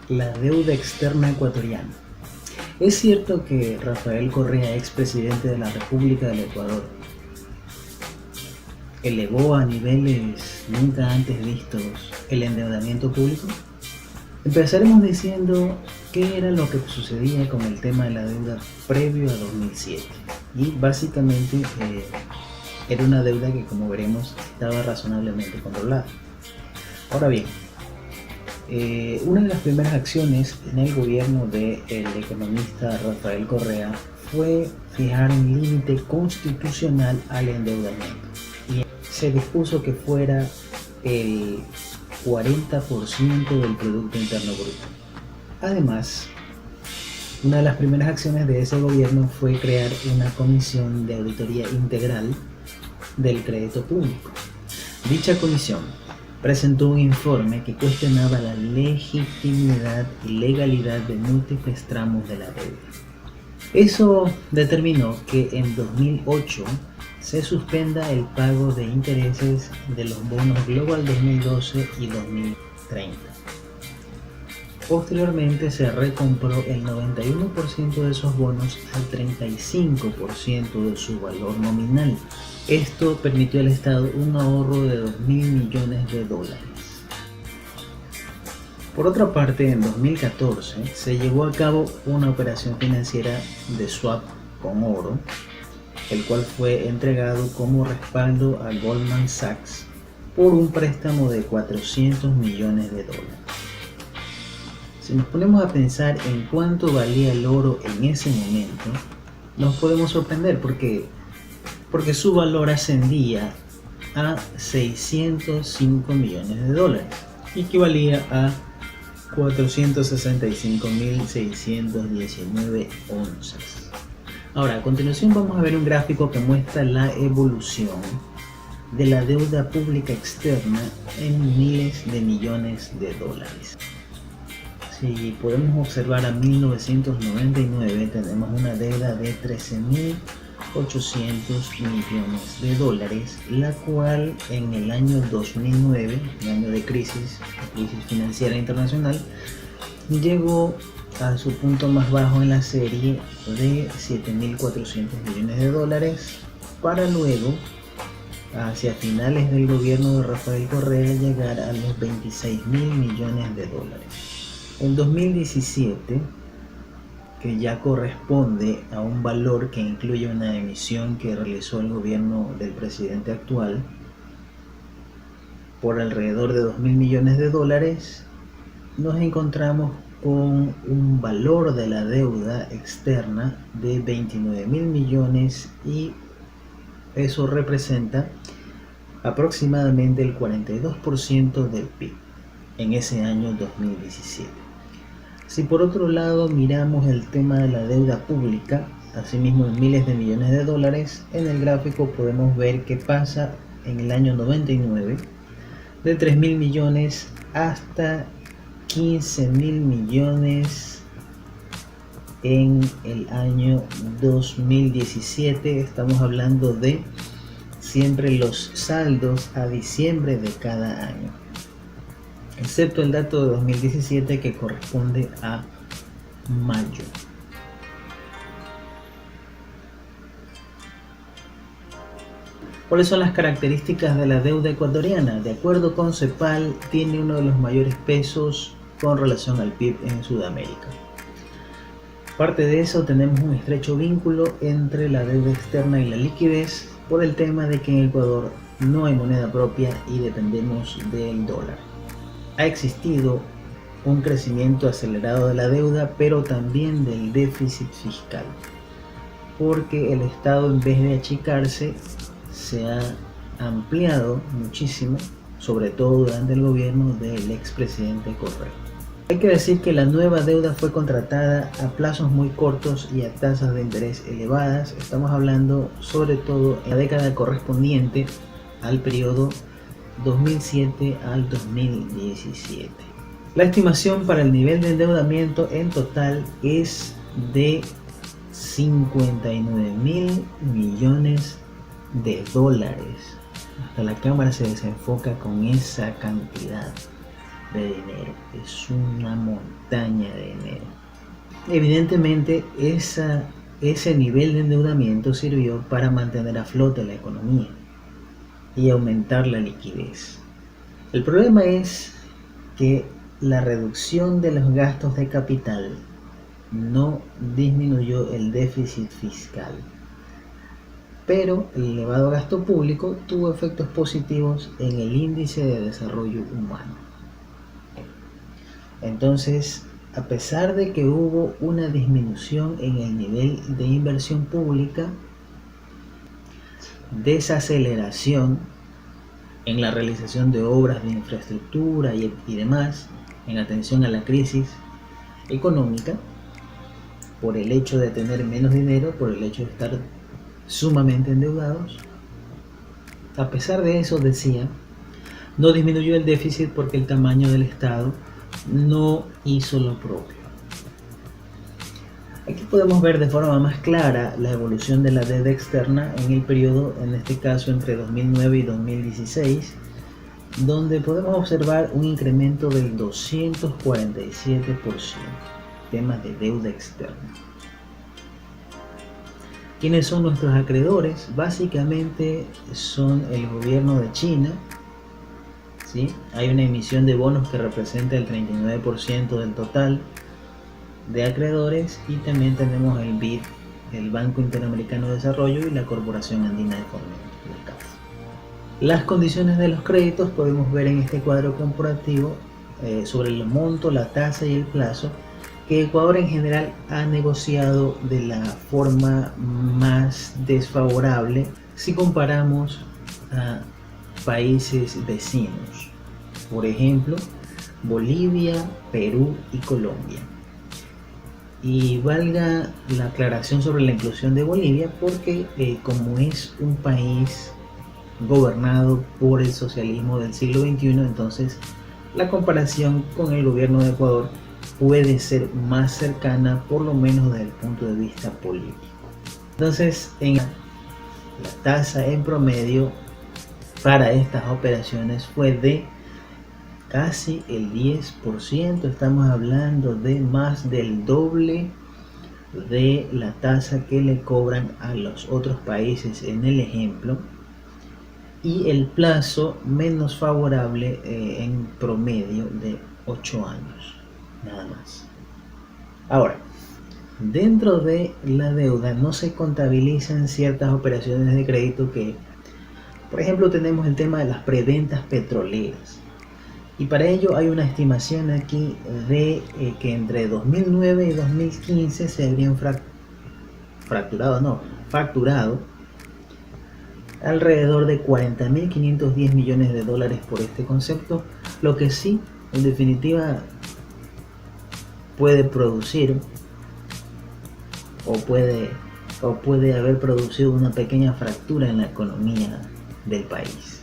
La deuda externa ecuatoriana. Es cierto que Rafael Correa, expresidente de la República del Ecuador, elevó a niveles nunca antes vistos el endeudamiento público. Empezaremos diciendo qué era lo que sucedía con el tema de la deuda previo a 2007. Y básicamente era una deuda que, como veremos, estaba razonablemente controlada. Ahora bien, una de las primeras acciones en el gobierno del economista Rafael Correa fue fijar un límite constitucional al endeudamiento y se dispuso que fuera el 40% del Producto Interno Bruto. Además, una de las primeras acciones de ese gobierno fue crear una comisión de auditoría integral del crédito público. Dicha comisión presentó un informe que cuestionaba la legitimidad y legalidad de múltiples tramos de la deuda. Eso determinó que en 2008 se suspenda el pago de intereses de los bonos Global 2012 y 2030. Posteriormente se recompró el 91% de esos bonos al 35% de su valor nominal. Esto permitió al Estado un ahorro de 2.000 millones de dólares. Por otra parte, en 2014 se llevó a cabo una operación financiera de swap con oro, el cual fue entregado como respaldo a Goldman Sachs por un préstamo de 400 millones de dólares. Si nos ponemos a pensar en cuánto valía el oro en ese momento, nos podemos sorprender porque su valor ascendía a 605 millones de dólares, equivalía a 465.619 onzas. Ahora, a continuación vamos a ver un gráfico que muestra la evolución de la deuda pública externa en miles de millones de dólares. Si podemos observar a 1999, tenemos una deuda de 13.800 millones de dólares, la cual en el año 2009, el año de crisis financiera internacional, llegó a su punto más bajo en la serie de 7.400 millones de dólares, para luego, hacia finales del gobierno de Rafael Correa, llegar a los 26.000 millones de dólares. En 2017, que ya corresponde a un valor que incluye una emisión que realizó el gobierno del presidente actual por alrededor de 2.000 millones de dólares, nos encontramos con un valor de la deuda externa de 29.000 millones, y eso representa aproximadamente el 42% del PIB en ese año 2017. Si por otro lado miramos el tema de la deuda pública, asimismo en miles de millones de dólares, en el gráfico podemos ver que pasa en el año 99 de 3.000 millones hasta 15.000 millones en el año 2017. Estamos hablando de siempre los saldos a diciembre de cada año, excepto el dato de 2017 que corresponde a mayo. ¿Cuáles son las características de la deuda ecuatoriana? De acuerdo con CEPAL, tiene uno de los mayores pesos con relación al PIB en Sudamérica. Aparte de eso, tenemos un estrecho vínculo entre la deuda externa y la liquidez, por el tema de que en Ecuador no hay moneda propia y dependemos del dólar. Ha existido un crecimiento acelerado de la deuda, pero también del déficit fiscal, porque el Estado, en vez de achicarse, se ha ampliado muchísimo, sobre todo durante el gobierno del expresidente Correa. Hay que decir que la nueva deuda fue contratada a plazos muy cortos y a tasas de interés elevadas. Estamos hablando sobre todo en la década correspondiente al periodo 2007 al 2017. La estimación para el nivel de endeudamiento en total es de 59.000 millones de dólares. Hasta la cámara se desenfoca con esa cantidad. de dinero, es una montaña de dinero. Evidentemente, ese nivel de endeudamiento sirvió para mantener a flote la economía y aumentar la liquidez. El problema es que la reducción de los gastos de capital no disminuyó el déficit fiscal, pero el elevado gasto público tuvo efectos positivos en el índice de desarrollo humano. Entonces, a pesar de que hubo una disminución en el nivel de inversión pública, desaceleración en la realización de obras de infraestructura y demás, en atención a la crisis económica, por el hecho de tener menos dinero, por el hecho de estar sumamente endeudados, a pesar de eso, decía, no disminuyó el déficit porque el tamaño del Estado no hizo lo propio. Aquí podemos ver de forma más clara la evolución de la deuda externa en el periodo, en este caso entre 2009 y 2016, donde podemos observar un incremento del 247%, temas de deuda externa. ¿Quiénes son nuestros acreedores? Básicamente son el gobierno de China, ¿sí? Hay una emisión de bonos que representa el 39% del total de acreedores, y también tenemos el BID, el Banco Interamericano de Desarrollo, y la Corporación Andina de Fomento, la CAF. Las condiciones de los créditos podemos ver en este cuadro comparativo sobre el monto, la tasa y el plazo, que Ecuador en general ha negociado de la forma más desfavorable si comparamos a países vecinos, por ejemplo Bolivia, Perú y Colombia. Y valga la aclaración sobre la inclusión de Bolivia porque como es un país gobernado por el socialismo del siglo XXI, entonces la comparación con el gobierno de Ecuador puede ser más cercana, por lo menos desde el punto de vista político. Entonces, la tasa en promedio para estas operaciones fue de casi el 10%, estamos hablando de más del doble de la tasa que le cobran a los otros países en el ejemplo, y el plazo menos favorable en promedio de 8 años, nada más. Ahora, dentro de la deuda no se contabilizan ciertas operaciones de crédito que, por ejemplo, tenemos el tema de las preventas petroleras. Y para ello hay una estimación aquí de que entre 2009 y 2015 se habrían facturado alrededor de 40.510 millones de dólares por este concepto, lo que sí, en definitiva, puede producir o puede haber producido una pequeña fractura en la economía del país.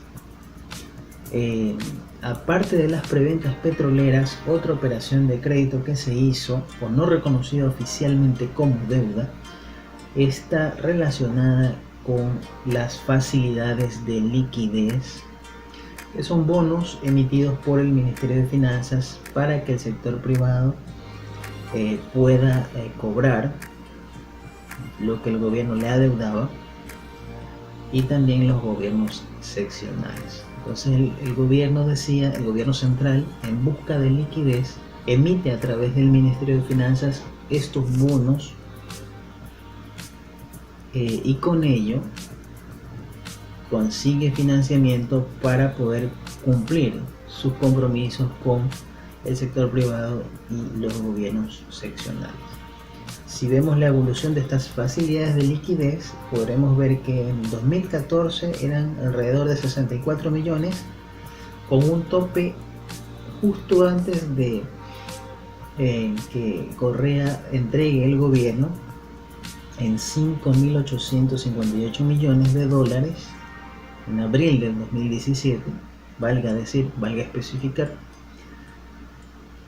Aparte de las preventas petroleras, otra operación de crédito que se hizo o no reconocida oficialmente como deuda está relacionada con las facilidades de liquidez, que son bonos emitidos por el Ministerio de Finanzas para que el sector privado pueda cobrar lo que el gobierno le adeudaba, y también los gobiernos seccionales. Entonces el gobierno central, en busca de liquidez, emite a través del Ministerio de Finanzas estos bonos y con ello consigue financiamiento para poder cumplir sus compromisos con el sector privado y los gobiernos seccionales. Si vemos la evolución de estas facilidades de liquidez, podremos ver que en 2014 eran alrededor de 64 millones, con un tope justo antes de que Correa entregue el gobierno en 5.858 millones de dólares en abril del 2017, valga especificar,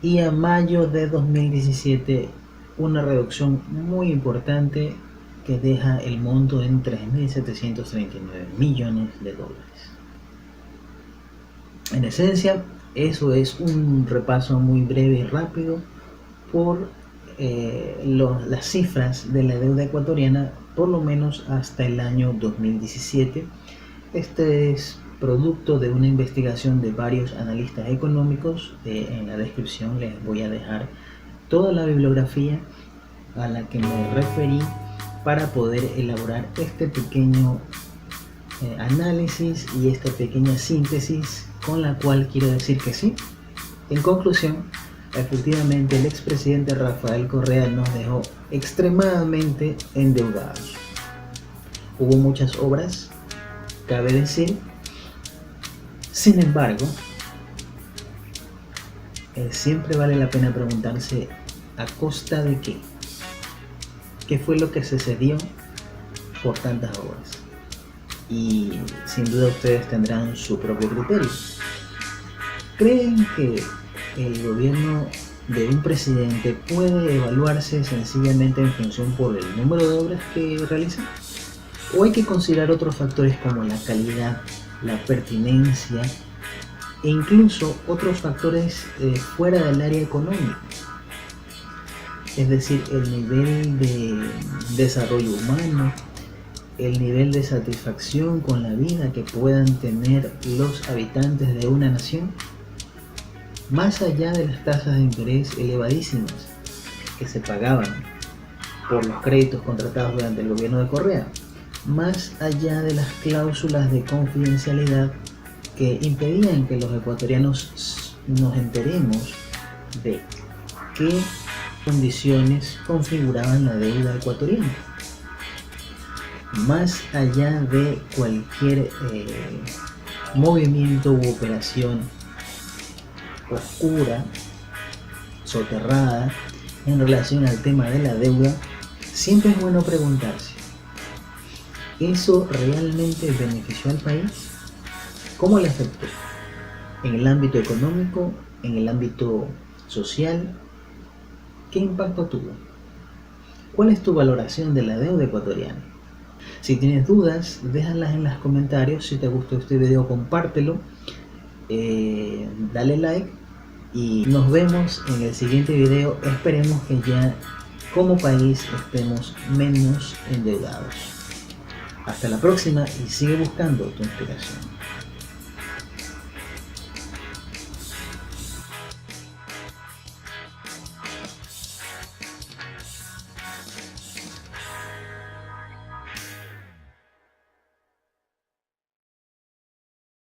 y a mayo de 2017 una reducción muy importante que deja el monto en 3.739 millones de dólares. En esencia, Eso es un repaso muy breve y rápido por las cifras de la deuda ecuatoriana, por lo menos hasta el año 2017. Este es producto de una investigación de varios analistas económicos. En la descripción les voy a dejar toda la bibliografía a la que me referí para poder elaborar este pequeño análisis y esta pequeña síntesis, con la cual quiero decir que sí, en conclusión, efectivamente el expresidente Rafael Correa nos dejó extremadamente endeudados. Hubo muchas obras, cabe decir. Sin embargo, siempre vale la pena preguntarse a costa de qué. ¿Qué fue lo que se cedió por tantas obras? Y sin duda ustedes tendrán su propio criterio. ¿Creen que el gobierno de un presidente puede evaluarse sencillamente en función por el número de obras que realiza? ¿O hay que considerar otros factores como la calidad, la pertinencia e incluso otros factores fuera del área económica? Es decir, el nivel de desarrollo humano, el nivel de satisfacción con la vida que puedan tener los habitantes de una nación, más allá de las tasas de interés elevadísimas que se pagaban por los créditos contratados durante el gobierno de Correa, más allá de las cláusulas de confidencialidad que impedían que los ecuatorianos nos enteremos de qué condiciones configuraban la deuda ecuatoriana, más allá de cualquier movimiento u operación oscura, soterrada en relación al tema de la deuda, siempre es bueno preguntarse: ¿eso realmente benefició al país? ¿Cómo le afectó? ¿En el ámbito económico? ¿En el ámbito social? ¿Qué impacto tuvo? ¿Cuál es tu valoración de la deuda ecuatoriana? Si tienes dudas, déjalas en los comentarios. Si te gustó este video, compártelo, dale like y nos vemos en el siguiente video. Esperemos que ya como país estemos menos endeudados. Hasta la próxima y sigue buscando tu inspiración.